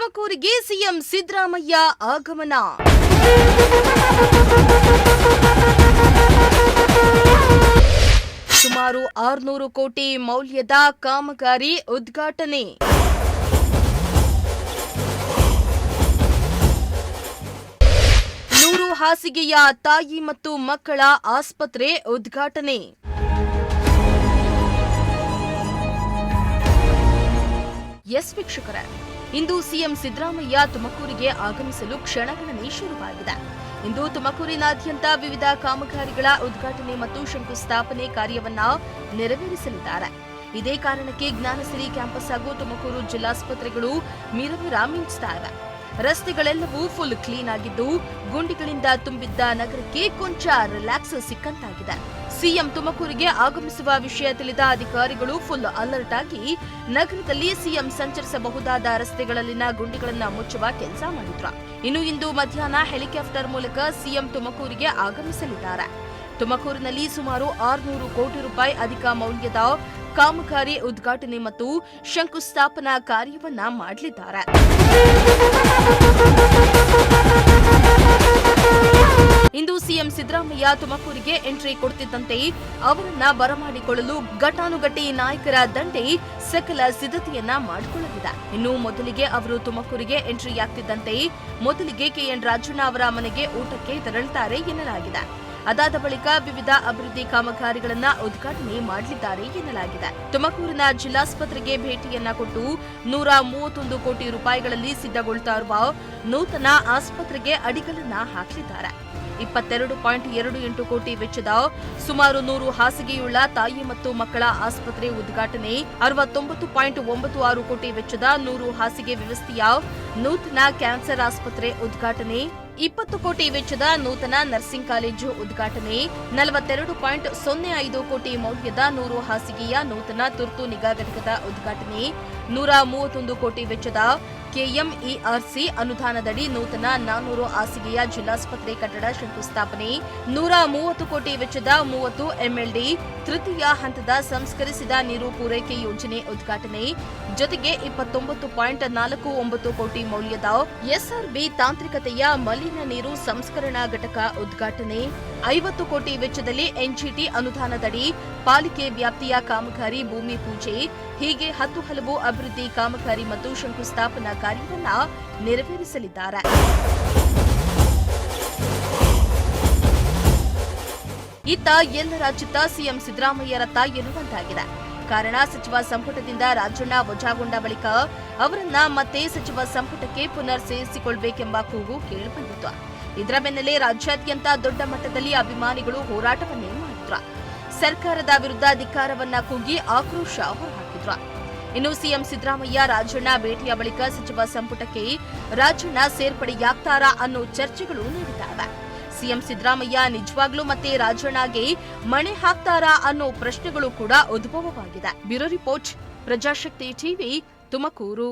ತುಮಕೂರಿಗೆ ಸಿಎಂ ಸಿದ್ದರಾಮಯ್ಯ ಆಗಮನ. ಸುಮಾರು 600 ಕೋಟಿ ಮೌಲ್ಯದ ಕಾಮಗಾರಿ ಉದ್ಘಾಟನೆ. ಹಾಸಿಗೆಯ ತಾಯಿ ಮತ್ತು ಮಕ್ಕಳ ಆಸ್ಪತ್ರೆ ಉದ್ಘಾಟನೆ. ಎಸ್ ವೀಕ್ಷಕರೇ, ಇಂದು ಸಿಎಂ ಸಿದ್ದರಾಮಯ್ಯ ತುಮಕೂರಿಗೆ ಆಗಮಿಸಲು ಕ್ಷಣಗಣನೆ ಶುರುವಾಗಿದೆ. ಇಂದು ತುಮಕೂರಿನಾದ್ಯಂತ ವಿವಿಧ ಕಾಮಗಾರಿಗಳ ಉದ್ಘಾಟನೆ ಮತ್ತು ಶಂಕುಸ್ಥಾಪನೆ ಕಾರ್ಯವನ್ನ ನೆರವೇರಿಸಲಿದ್ದಾರೆ. ಇದೇ ಕಾರಣಕ್ಕೆ ಜ್ಞಾನಸಿರಿ ಕ್ಯಾಂಪಸ್ ಹಾಗೂ ತುಮಕೂರು ಜಿಲ್ಲಾಸ್ಪತ್ರೆಗಳು ಮಿರಮಿರ ಮಿಂಚ್ತಾ ಇವೆ. ರಸ್ತೆಗಳೆಲ್ಲವೂ ಫುಲ್ ಕ್ಲೀನ್ ಆಗಿದ್ದು, ಗುಂಡಿಗಳಿಂದ ತುಂಬಿದ್ದ ನಗರಕ್ಕೆ ಕೊಂಚ ರಿಲ್ಯಾಕ್ಸ್ ಸಿಕ್ಕಂತಾಗಿದೆ. ಸಿಎಂ ತುಮಕೂರಿಗೆ ಆಗಮಿಸುವ ವಿಷಯ ತಿಳಿದ ಅಧಿಕಾರಿಗಳು ಫುಲ್ ಅಲರ್ಟ್ ಆಗಿ ನಗರದಲ್ಲಿ ಸಿಎಂ ಸಂಚರಿಸಬಹುದಾದ ರಸ್ತೆಗಳಲ್ಲಿನ ಗುಂಡಿಗಳನ್ನು ಮುಚ್ಚುವ ಕೆಲಸ ಮಾಡಿದ್ರು. ಇನ್ನು ಇಂದು ಮಧ್ಯಾಹ್ನ ಹೆಲಿಕಾಪ್ಟರ್ ಮೂಲಕ ಸಿಎಂ ತುಮಕೂರಿಗೆ ಆಗಮಿಸಲಿದ್ದಾರೆ. ತುಮಕೂರಿನಲ್ಲಿ ಸುಮಾರು 600 ಕೋಟಿ ರೂಪಾಯಿ ಅಧಿಕ ಮೌಲ್ಯದ ಕಾಮಗಾರಿ ಉದ್ಘಾಟನೆ ಮತ್ತು ಶಂಕುಸ್ಥಾಪನಾ ಕಾರ್ಯವನ್ನ ಮಾಡಲಿದ್ದಾರೆ. ಇಂದು ಸಿಎಂ ಸಿದ್ದರಾಮಯ್ಯ ತುಮಕೂರಿಗೆ ಎಂಟ್ರಿ ಕೊಡುತ್ತಿದ್ದಂತೆ ಅವರನ್ನ ಬರಮಾಡಿಕೊಳ್ಳಲು ಘಟಾನುಘಟಿ ನಾಯಕರ ದಂಡೆ ಸಕಲ ಸಿದ್ಧತೆಯನ್ನ ಮಾಡಿಕೊಳ್ಳಲಿದೆ. ಇನ್ನು ಮೊದಲಿಗೆ ಅವರು ತುಮಕೂರಿಗೆ ಎಂಟ್ರಿಯಾಗ್ತಿದ್ದಂತೆ ಮೊದಲಿಗೆ ಕೆಎನ್ ರಾಜಣ್ಣ ಅವರ ಮನೆಗೆ ಊಟಕ್ಕೆ ತೆರಳುತ್ತಾರೆ ಎನ್ನಲಾಗಿದೆ. ಅದಾದ ಬಳಿಕ ವಿವಿಧ ಅಭಿವೃದ್ಧಿ ಕಾಮಗಾರಿಗಳನ್ನ ಉದ್ಘಾಟನೆ ಮಾಡಲಿದ್ದಾರೆ ಎನ್ನಲಾಗಿದೆ. ತುಮಕೂರಿನ ಜಿಲ್ಲಾಸ್ಪತ್ರೆಗೆ ಭೇಟಿಯನ್ನ ಕೊಟ್ಟು 131 ಕೋಟಿ ರೂಪಾಯಿಗಳಲ್ಲಿ ಸಿದ್ಧಗೊಳ್ತಾ ಇರುವ ನೂತನ ಆಸ್ಪತ್ರೆಗೆ ಅಡಿಗಲನ್ನ ಹಾಕಲಿದ್ದಾರೆ. 22.28 ಕೋಟಿ ವೆಚ್ಚದ ಸುಮಾರು 100 ಹಾಸಿಗೆಯುಳ್ಳ ತಾಯಿ ಮತ್ತು ಮಕ್ಕಳ ಆಸ್ಪತ್ರೆ ಉದ್ಘಾಟನೆ, 69.96 ಕೋಟಿ ವೆಚ್ಚದ 100 ಹಾಸಿಗೆ ವ್ಯವಸ್ಥೆಯ ನೂತನ ಕ್ಯಾನ್ಸರ್ ಆಸ್ಪತ್ರೆ ಉದ್ಘಾಟನೆ, 20 ಕೋಟಿ ವೆಚ್ಚದ ನೂತನ ನರ್ಸಿಂಗ್ ಕಾಲೇಜು ಉದ್ಘಾಟನೆ, 42.05 ಕೋಟಿ ಮೌಲ್ಯದ 100 ಹಾಸಿಗೆಯ ನೂತನ ತುರ್ತು ನಿಗಾ ಘಟಕದ ಉದ್ಘಾಟನೆ, 131 ಕೋಟಿ ವೆಚ್ಚದ ಕೆಎಂಇಆರ್ಸಿ ಅನುದಾನದಡಿ ನೂತನ 400 ಹಾಸಿಗೆಯ ಜಿಲ್ಲಾಸ್ಪತ್ರೆ ಕಟ್ಟಡ ಶಂಕುಸ್ಥಾಪನೆ, 130 ಕೋಟಿ ವೆಚ್ಚದ 30 ಎಂಎಲ್ಡಿ ತೃತೀಯ ಹಂತದ ಸಂಸ್ಕರಿಸಿದ ನೀರು ಪೂರೈಕೆ ಯೋಜನೆ ಉದ್ಘಾಟನೆ, ಜೊತೆಗೆ 29.49 ಕೋಟಿ ಮೌಲ್ಯದ ಎಸ್ಆರ್ಬಿ ತಾಂತ್ರಿಕತೆಯ ಮಲಿನ ನೀರು ಸಂಸ್ಕರಣಾ ಘಟಕ ಉದ್ಘಾಟನೆ, 50 ಕೋಟಿ ವೆಚ್ಚದಲ್ಲಿ ಎನ್ಜಿಟಿ ಅನುದಾನದಡಿ ಪಾಲಿಕೆ ವ್ಯಾಪ್ತಿಯ ಕಾಮಗಾರಿ ಭೂಮಿ ಪೂಜೆ, ಹೀಗೆ 10 ಹಲವು ಅಭಿವೃದ್ಧಿ ಕಾಮಗಾರಿ ಮತ್ತು ಶಂಕುಸ್ಥಾಪನಾ ಕಾರ್ಯವನ್ನ ನೆರವೇರಿಸಲಿದ್ದಾರೆ. ಇತ್ತ ಎಲ್ಲರ ಚಿತ್ತ ಸಿಎಂ ಸಿದ್ದರಾಮಯ್ಯರತ್ತ ಎನ್ನುವಂತಾಗಿದೆ. ಕಾರಣ ಸಚಿವ ಸಂಪುಟದಿಂದ ರಾಜಣ್ಣ ವಜಾಗೊಂಡ ಬಳಿಕ ಅವರನ್ನ ಮತ್ತೆ ಸಚಿವ ಸಂಪುಟಕ್ಕೆ ಪುನರ್ ಸೇರಿಸಿಕೊಳ್ಳಬೇಕೆಂಬ ಕೂಗು ಕೇಳಿಬಂದಿತ್ತು. ಇದರ ಬೆನ್ನಲ್ಲೇ ರಾಜ್ಯಾದ್ಯಂತ ದೊಡ್ಡ ಮಟ್ಟದಲ್ಲಿ ಅಭಿಮಾನಿಗಳು ಹೋರಾಟವನ್ನೇ ಮಾಡಿದ್ರು. ಸರ್ಕಾರದ ವಿರುದ್ಧ ಧಿಕ್ಕಾರವನ್ನ ಕೂಗಿ ಆಕ್ರೋಶ ಹೊರಹಾಕಿದ್ರು. ಇನ್ನು ಸಿಎಂ ಸಿದ್ದರಾಮಯ್ಯ ರಾಜಣ್ಣ ಭೇಟಿಯ ಬಳಿಕ ಸಚಿವ ಸಂಪುಟಕ್ಕೆ ರಾಜಣ್ಣ ಸೇರ್ಪಡೆಯಾಗ್ತಾರಾ ಅನ್ನೋ ಚರ್ಚೆಗಳು ನಡೀತಾವೆ. ಸಿಎಂ ಸಿದ್ದರಾಮಯ್ಯ ನಿಜವಾಗ್ಲೂ ಮತ್ತೆ ರಾಜಣ್ಣಗೆ ಮಣೆ ಹಾಕ್ತಾರಾ ಅನ್ನೋ ಪ್ರಶ್ನೆಗಳು ಕೂಡ ಉದ್ಭವವಾಗಿದೆ. Bureau report, Prajashakti TV, Tumakuru.